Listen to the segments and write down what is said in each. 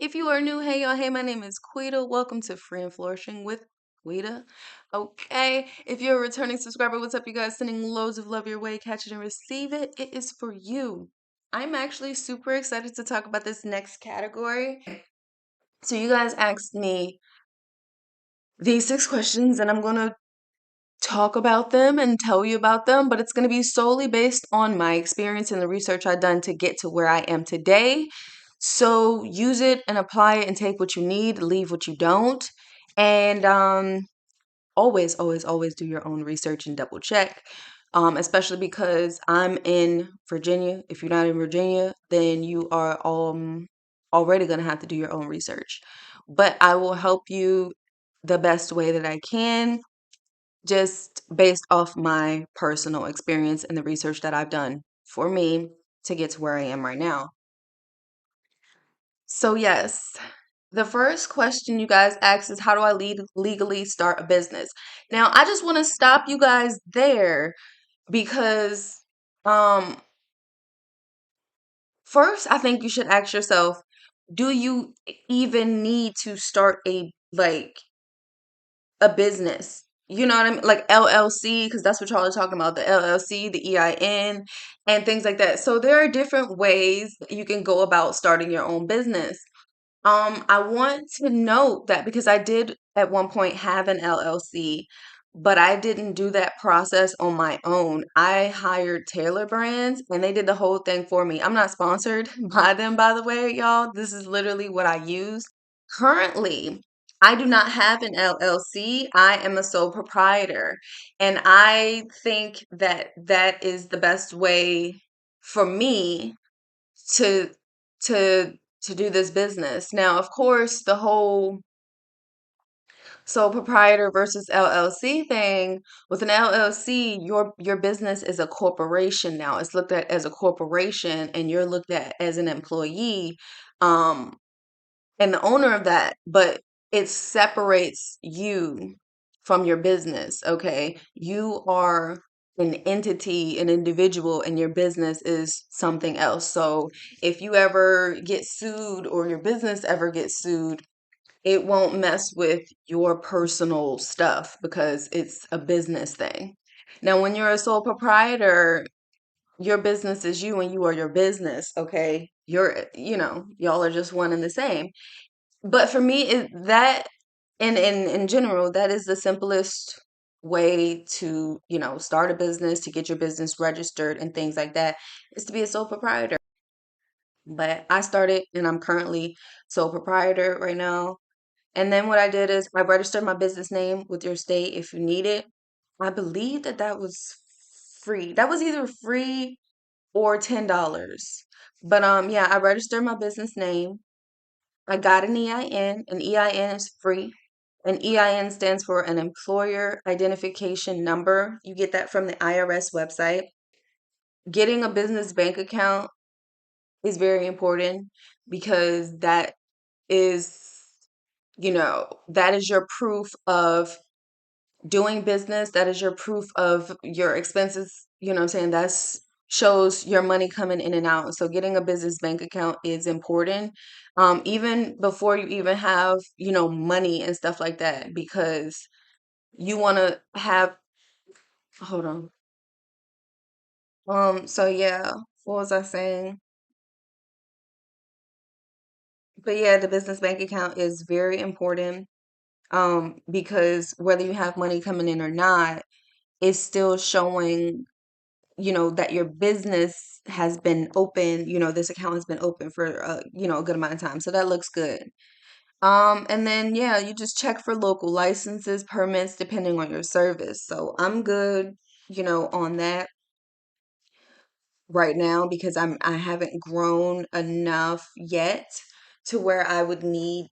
If you are new, hey y'all, hey, my name is Quita. Welcome to Free and Flourishing with Quita. Okay, if you're a returning subscriber, what's up, you guys? Sending loads of love your way, catch it and receive it. It is for you. I'm actually super excited to talk about this next category. So, you guys asked me these 6 questions, and I'm gonna talk about them and tell you about them, but it's going to be solely based on my experience and the research I've done to get to where I am today. So use it and apply it and take what you need, leave what you don't. And always, always, always do your own research and double check. Especially because I'm in Virginia. If you're not in Virginia, then you are already going to have to do your own research. But I will help you the best way that I can, just based off my personal experience and the research that I've done for me to get to where I am right now. So, yes, the first question you guys asked is, how do I legally start a business? Now, I just want to stop you guys there because um first I think you should ask yourself, do you even need to start a business? You know what I mean? Like LLC, because that's what y'all are talking about, the LLC, the EIN, and things like that. So there are different ways that you can go about starting your own business. I want to note that because I did at one point have an LLC, but I didn't do that process on my own. I hired Taylor Brands and they did the whole thing for me. I'm not sponsored by them, by the way, y'all. This is literally what I use. Currently, I do not have an LLC. I am a sole proprietor. And I think that that is the best way for me to to to do this business. Now, of course, the whole sole proprietor versus LLC thing, with an LLC, your business is a corporation now. It's looked at as a corporation and you're looked at as an employee. Um and the owner of that, but it separates you from your business, okay? You are an entity, an individual, and your business is something else. So if you ever get sued or your business ever gets sued, it won't mess with your personal stuff because it's a business thing. Now, when you're a sole proprietor, your business is you and you are your business, okay? Y'all are just one and the same. But for me, that in general, that is the simplest way to, start a business, to get your business registered and things like that, is to be a sole proprietor. But I started and I'm currently sole proprietor right now. And then what I did is I registered my business name with your state if you need it. I believe that that was free. That was either free or $10. But yeah, I registered my business name. I got an EIN. An EIN is free. An EIN stands for an employer identification number. You get that from the IRS website. Getting a business bank account is very important because is, that is your proof of doing business. That is your proof of your expenses. You know what I'm saying? That's shows your money coming in and out. So getting a business bank account is important. Even before you even have, money and stuff like that, because you want to have, hold on. So yeah, what was I saying? But yeah, the business bank account is very important. Because whether you have money coming in or not, it's still showing, that your business has been open, this account has been open for a good amount of time. So that looks good. And then yeah, you just check for local licenses, permits, depending on your service. So I'm good, on that right now because I haven't grown enough yet to where I would need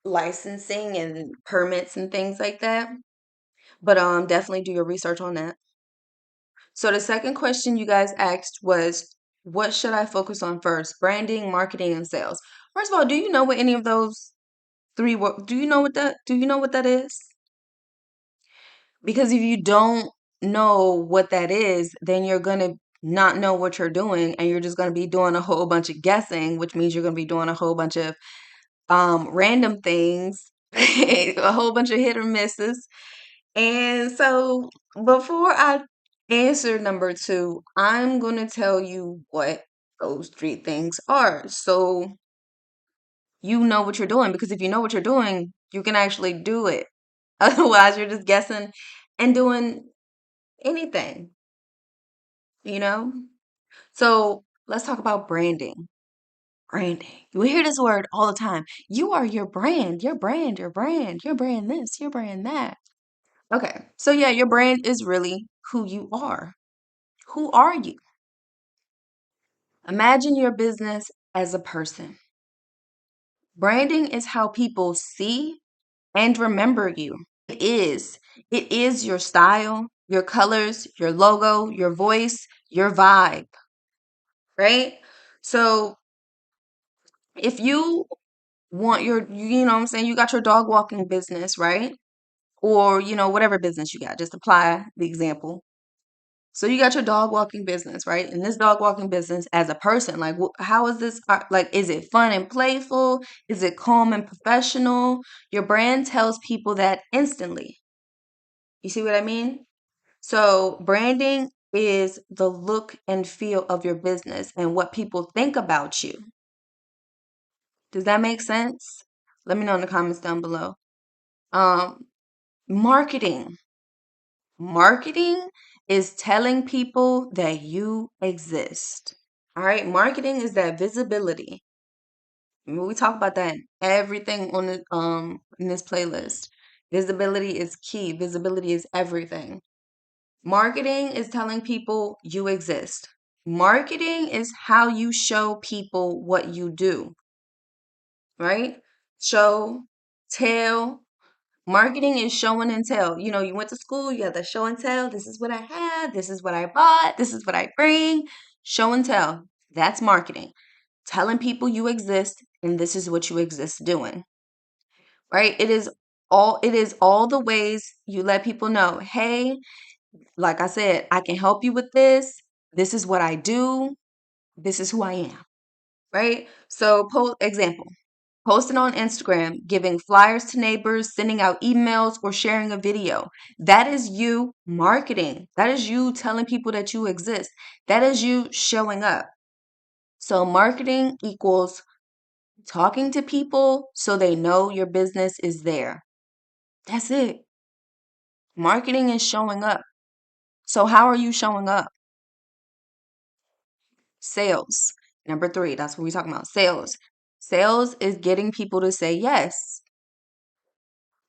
licensing and permits and things like that. But definitely do your research on that. So the second question you guys asked was, what should I focus on first? Branding, marketing, and sales. First of all, do you know what any of those do you know what that is? Because if you don't know what that is, then you're going to not know what you're doing and you're just going to be doing a whole bunch of guessing, which means you're going to be doing a whole bunch of random things, a whole bunch of hit or misses. And so before I answer number two, I'm going to tell you what those three things are. So you know what you're doing, because if you know what you're doing, you can actually do it. Otherwise, you're just guessing and doing anything, you know? So let's talk about branding. Branding. You hear this word all the time. You are your brand, your brand, your brand, your brand this, your brand that. Okay. So yeah, your brand is really who you are. Who are you? Imagine your business as a person. Branding is how people see and remember you. Is. It is your style, your colors, your logo, your voice, your vibe, right? So if you want you know what I'm saying, you got your dog walking business, right? Or, whatever business you got, just apply the example. So you got your dog walking business, right? And this dog walking business as a person, like, how is this, like, is it fun and playful? Is it calm and professional? Your brand tells people that instantly. You see what I mean? So, branding is the look and feel of your business and what people think about you. Does that make sense? Let me know in the comments down below. Um, Marketing. Marketing is telling people that you exist. All right. Marketing is that visibility. We talk about that in everything on the in this playlist. Visibility is key. Visibility is everything. Marketing is telling people you exist. Marketing is how you show people what you do, right? Show, tell. Marketing is showing and tell. You went to school, you have the show and tell. This is what I had, this is what I bought, this is what I bring. Show and tell. That's marketing. Telling people you exist and this is what you exist doing. Right? It is all the ways you let people know, hey, like I said, I can help you with this. This is what I do. This is who I am. Right? So, example. Posting on Instagram, giving flyers to neighbors, sending out emails, or sharing a video. That is you marketing. That is you telling people that you exist. That is you showing up. So, marketing equals talking to people so they know your business is there. That's it. Marketing is showing up. So, how are you showing up? Sales. Number three, that's what we're talking about. Sales. Sales is getting people to say yes.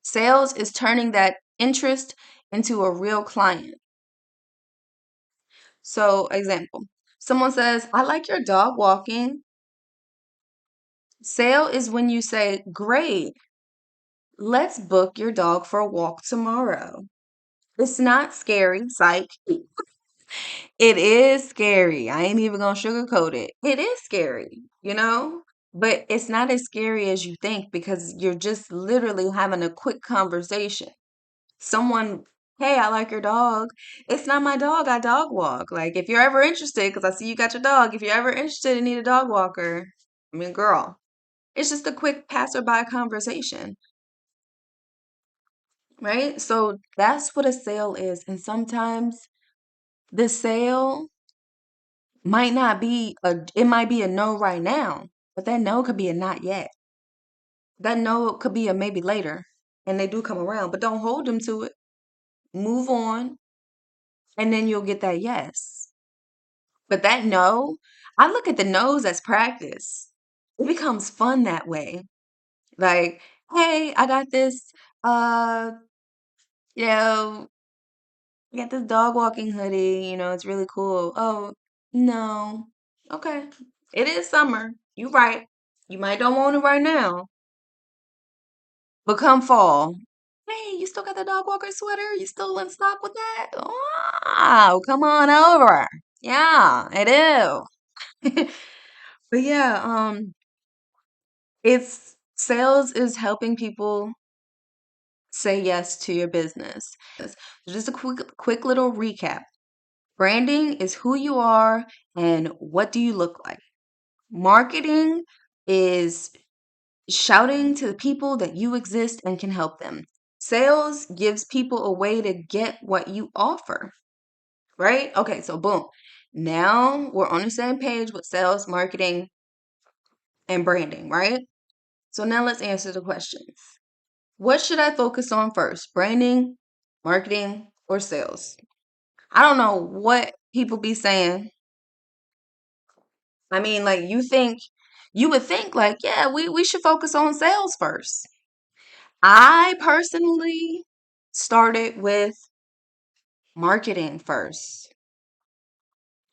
Sales is turning that interest into a real client. So, example, someone says, I like your dog walking. Sale is when you say, great, let's book your dog for a walk tomorrow. It's not scary, psych. It is scary. I ain't even gonna sugarcoat it. It is scary, but it's not as scary as you think because you're just literally having a quick conversation. Someone, hey, I like your dog. It's not my dog. I dog walk. Like, if you're ever interested, because I see you got your dog, if you're ever interested and need a dog walker, I mean, girl, it's just a quick passerby conversation, right? So that's what a sale is. And sometimes the sale it might be a no right now, but that no could be a not yet. That no could be a maybe later. And they do come around, but don't hold them to it. Move on, and then you'll get that yes. But that no, I look at the no's as practice. It becomes fun that way. Like, hey, I got this, uh, you know, I got this dog walking hoodie, it's really cool. Oh, no. Okay. It is summer. You right. You might don't want it right now, but come fall. Hey, you still got the dog walker sweater? You still in stock with that? Oh, come on over. Yeah, I do. But yeah, it's sales is helping people say yes to your business. Just a quick little recap. Branding is who you are and what do you look like. Marketing is Shouting to the people that you exist and can help them. Sales gives people a way to get what you offer, right? Okay, so boom. Now we're on the same page with sales, marketing, and branding, right? So now let's answer the questions. What should I focus on first? Branding, marketing, or sales? I don't know what people be saying. I mean, like you would think like, yeah, we should focus on sales first. I personally started with marketing first.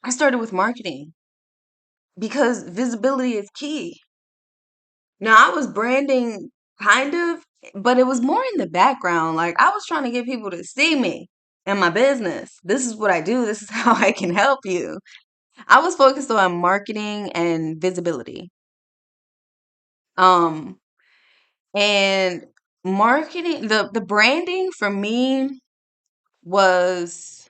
I started with marketing because visibility is key. Now, I was branding kind of, but it was more in the background. Like I was trying to get people to see me and my business. This is what I do. This is how I can help you. I was focused on marketing and visibility. Um, and marketing, the branding for me was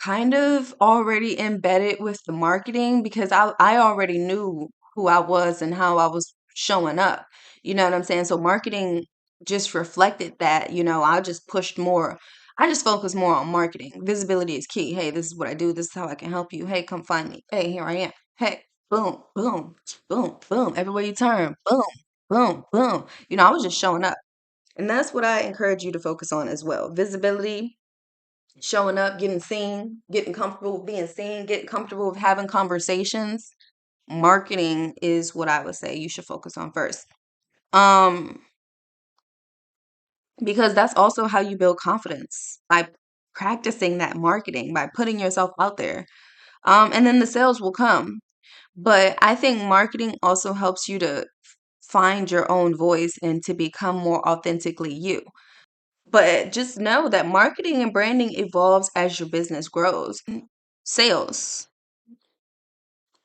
kind of already embedded with the marketing because I already knew who I was and how I was showing up. You know what I'm saying? So marketing just reflected that, I just pushed more. I just focused more on marketing. Visibility is key. Hey, this is what I do. This is how I can help you. Hey, come find me. Hey, here I am. Hey, boom, boom, boom, boom. Everywhere you turn, boom, boom, boom. I was just showing up. And that's what I encourage you to focus on as well. Visibility, showing up, getting seen, getting comfortable with being seen, getting comfortable with having conversations. Marketing is what I would say you should focus on first. Um, because that's also how you build confidence by practicing that marketing, by putting yourself out there. And then the sales will come. But I think marketing also helps you to find your own voice and to become more authentically you. But just know that marketing and branding evolves as your business grows. Sales.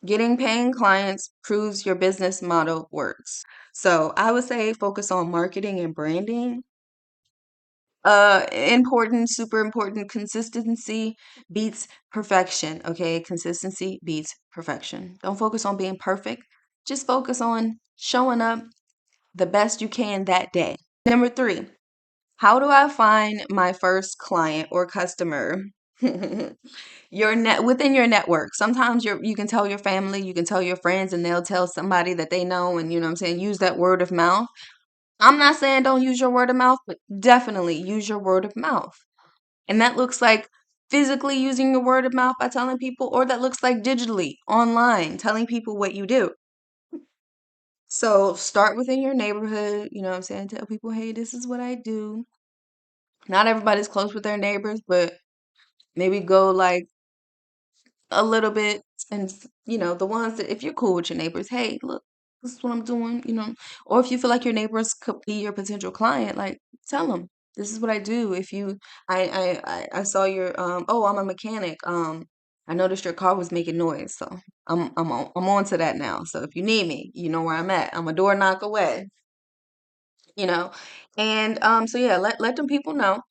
Getting paying clients proves your business model works. So I would say focus on marketing and branding. Important, super important. Consistency beats perfection. Okay, consistency beats perfection. Don't focus on being perfect. Just focus on showing up the best you can that day. Number 3, how do I find my first client or customer? Within your network. Sometimes you can tell your family, you can tell your friends, and they'll tell somebody that they know, and what I'm saying, use that word of mouth. I'm not saying don't use your word of mouth, but definitely use your word of mouth. And that looks like physically using your word of mouth by telling people, or that looks like digitally, online, telling people what you do. So start within your neighborhood, you know what I'm saying? Tell people, hey, this is what I do. Not everybody's close with their neighbors, but maybe go like a little bit, and the ones that, if you're cool with your neighbors, hey, look, this is what I'm doing, or if you feel like your neighbors could be your potential client, like tell them this is what I do. If you I saw your oh, I'm a mechanic, I noticed your car was making noise, so I'm on to that now, so if you need me, you know where I'm at. I'm a door knock away, you know and so yeah, let them people know.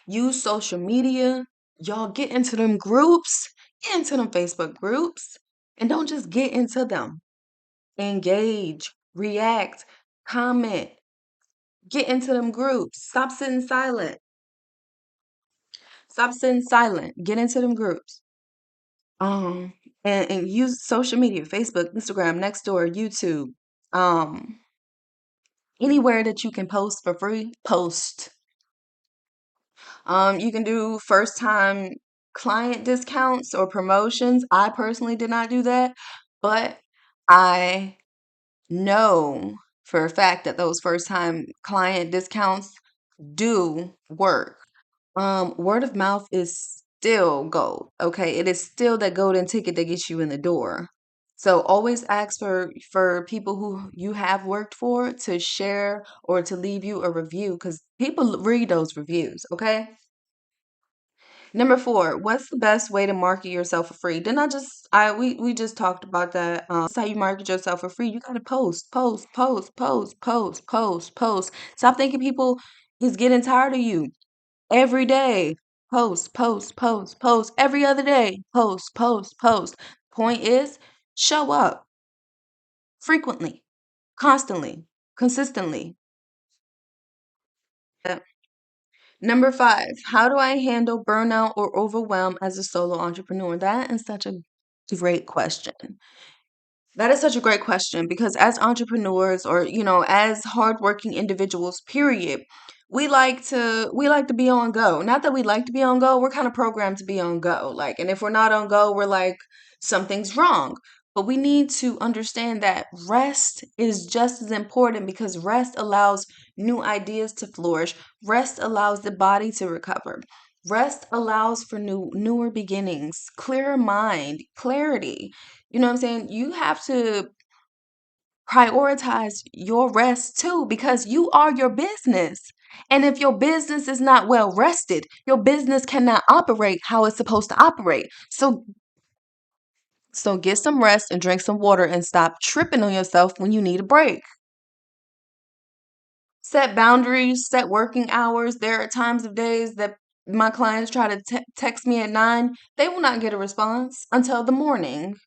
Use social media. Y'all get into them groups, get into them Facebook groups, and don't just get into them. Engage, react, comment, get into them groups. Stop sitting silent. Stop sitting silent. Get into them groups. Um, and use social media, Facebook, Instagram, Nextdoor, YouTube, um, anywhere that you can post for free, post. You can do first time client discounts or promotions. I personally did not do that, but I know for a fact that those first time client discounts do work. Word of mouth is still gold. Okay, it is still that golden ticket that gets you in the door. So always ask for people who you have worked for to share or to leave you a review, because people read those reviews. Okay. Number 4, what's the best way to market yourself for free? Didn't I just I we just talked about that. That's how you market yourself for free. You gotta post, post, post, post, post, post, post. Stop thinking people is getting tired of you. Every day, post, post, post, post. Every other day, post, post, post. Point is, show up frequently. constantly, consistently. Uh, Number five, how do I handle burnout or overwhelm as a solo entrepreneur? That is such a great question. That is such a great question because as entrepreneurs or as hardworking individuals, period, we like to be on go. Not that we like to be on go, we're kind of programmed to be on go. Like, and if we're not on go, we're like something's wrong. But we need to understand that rest is just as important because rest allows new ideas to flourish. Rest allows the body to recover. Rest allows for newer beginnings, clearer mind, clarity. You know what I'm saying? You have to prioritize your rest too because you are your business. And if your business is not well rested, your business cannot operate how it's supposed to operate. So get some rest and drink some water and stop tripping on yourself when you need a break. Set boundaries, set working hours. There are times of days that my clients try to text me at 9. They will not get a response until the morning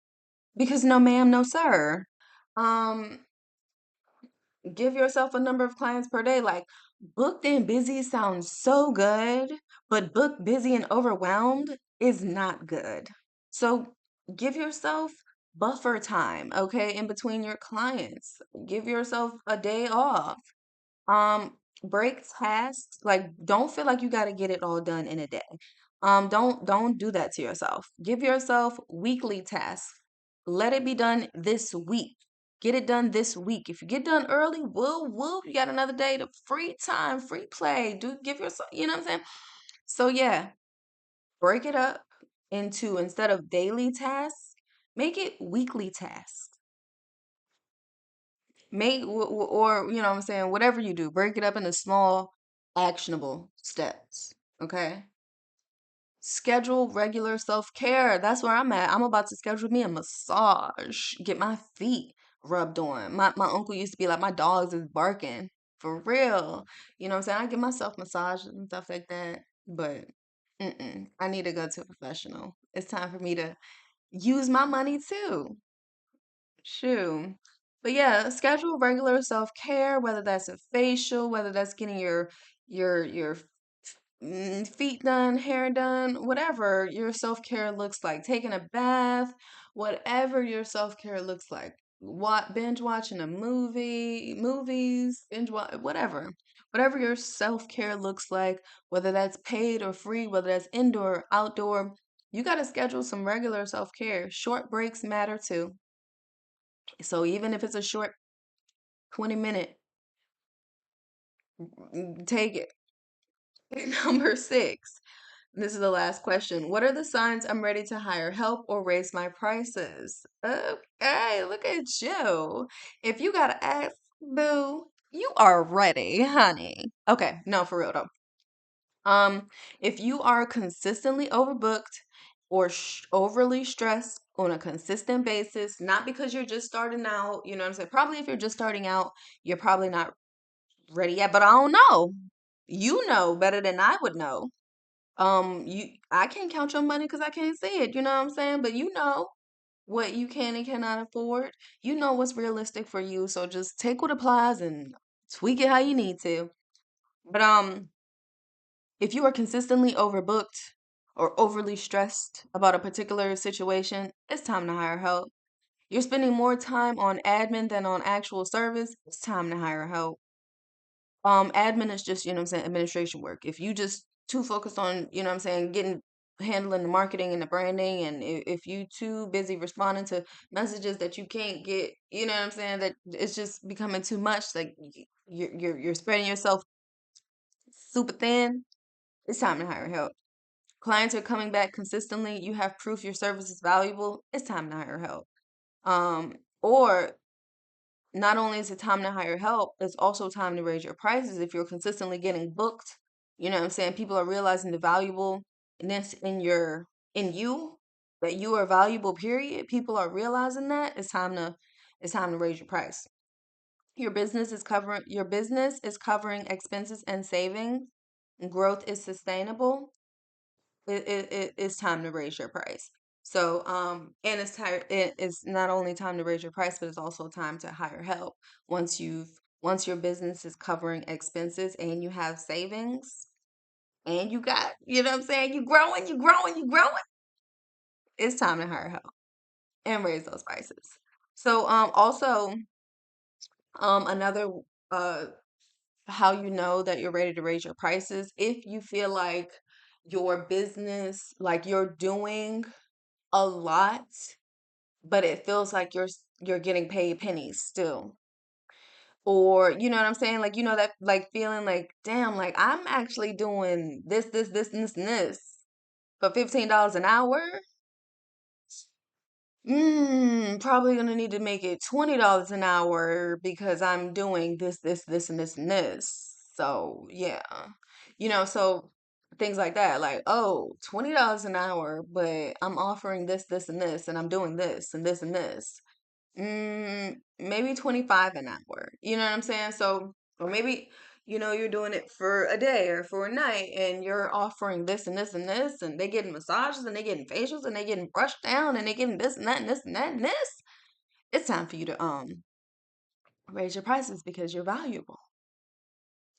because no ma'am, no sir. Um Give yourself a number of clients per day. Like, booked and busy sounds so good, but booked, busy, and overwhelmed is not good. So give yourself buffer time, okay, in between your clients. Give yourself a day off. Um, Break tasks. Like, don't feel like you got to get it all done in a day. Don't do that to yourself. Give yourself weekly tasks. Let it be done this week. Get it done this week. If you get done early, woo, you got another day to free time, free play. Do give yourself, you know what I'm saying? So yeah, break it up into instead of daily tasks, make it weekly tasks. Or you know what I'm saying, whatever you do, break it up into small, actionable steps. Okay. Schedule regular self-care. That's where I'm at. I'm about to schedule me a massage, get my feet rubbed on. My uncle used to be like, my dogs is barking for real. You know what I'm saying? I give myself massages and stuff like that. But I need to go to a professional. It's time for me to use my money too. Shoo. But yeah, schedule regular self-care, whether that's a facial, whether that's getting your feet done, hair done, whatever your self-care looks like, taking a bath, whatever your self-care looks like. Binge watching a movies, binge watch, whatever. Whatever your self-care looks like, whether that's paid or free, whether that's indoor, outdoor, you got to schedule some regular self-care. Short breaks matter too. So even if it's a short 20-minute, take it. Number six. This is the last question. What are the signs I'm ready to hire help or raise my prices? Okay, look at you. If you gotta ask, boo, you are ready, honey. Okay, no, for real though. If you are consistently overbooked or overly stressed on a consistent basis, not because you're just starting out, you know what I'm saying? Probably if you're just starting out, you're probably not ready yet, but I don't know. You know better than I would know. I can't count your money because I can't see it, you know what I'm saying? But you know what you can and cannot afford. You know what's realistic for you. So just take what applies and tweak it how you need to. But if you are consistently overbooked or overly stressed about a particular situation, it's time to hire help. You're spending more time on admin than on actual service, it's time to hire help. Admin is just, you know what I'm saying, administration work. If you just too focused on, you know what I'm saying, handling the marketing and the branding, and if you too busy responding to messages that you can't get, you know what I'm saying, that it's just becoming too much, like you're spreading yourself super thin, it's time to hire help. Clients are coming back consistently, you have proof your service is valuable, it's time to hire help. Or not only is it time to hire help, it's also time to raise your prices if you're consistently getting booked. You know what I'm saying? People are realizing the valuable in this in you, that you are valuable, period. People are realizing that. It's time to raise your price. Your business is covering expenses and savings. Growth is sustainable. It's time to raise your price. So, and it's not only time to raise your price, but it's also time to hire help. Once your business is covering expenses and you have savings and you got, you know what I'm saying, you growing, it's time to hire help and raise those prices. So, also, another uh how you know that you're ready to raise your prices, if you feel like your business, like you're doing a lot, but it feels like you're getting paid pennies still. Or you know what I'm saying? Like, you know, that like feeling like, damn, like I'm actually doing this, and this for $15 an hour. Probably gonna need to make it $20 an hour because I'm doing this, and this, and this. So yeah, so things like that, like, oh, $20 an hour, but I'm offering this, and this, and I'm doing this, and this, and this. Maybe 25 an hour. You know what I'm saying? So, or maybe, you're doing it for a day or for a night and you're offering this and this and this, and they getting massages and they getting facials and they getting brushed down and they getting this and that and this and that and this. It's time for you to raise your prices because you're valuable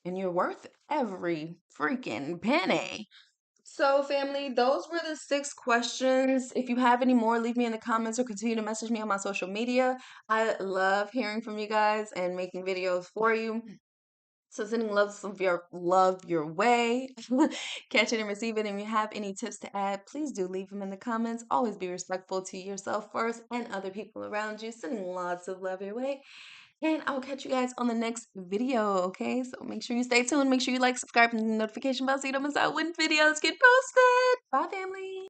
and you're worth every freaking penny. So, family, those were the 6 questions. If you have any more, leave me in the comments or continue to message me on my social media. I love hearing from you guys and making videos for you. So, sending love your way. Catch it and receive it. And if you have any tips to add, please do leave them in the comments. Always be respectful to yourself first and other people around you. Sending lots of love your way. And I will catch you guys on the next video, okay? So make sure you stay tuned. Make sure you like, subscribe, and the notification bell so you don't miss out when videos get posted. Bye, family.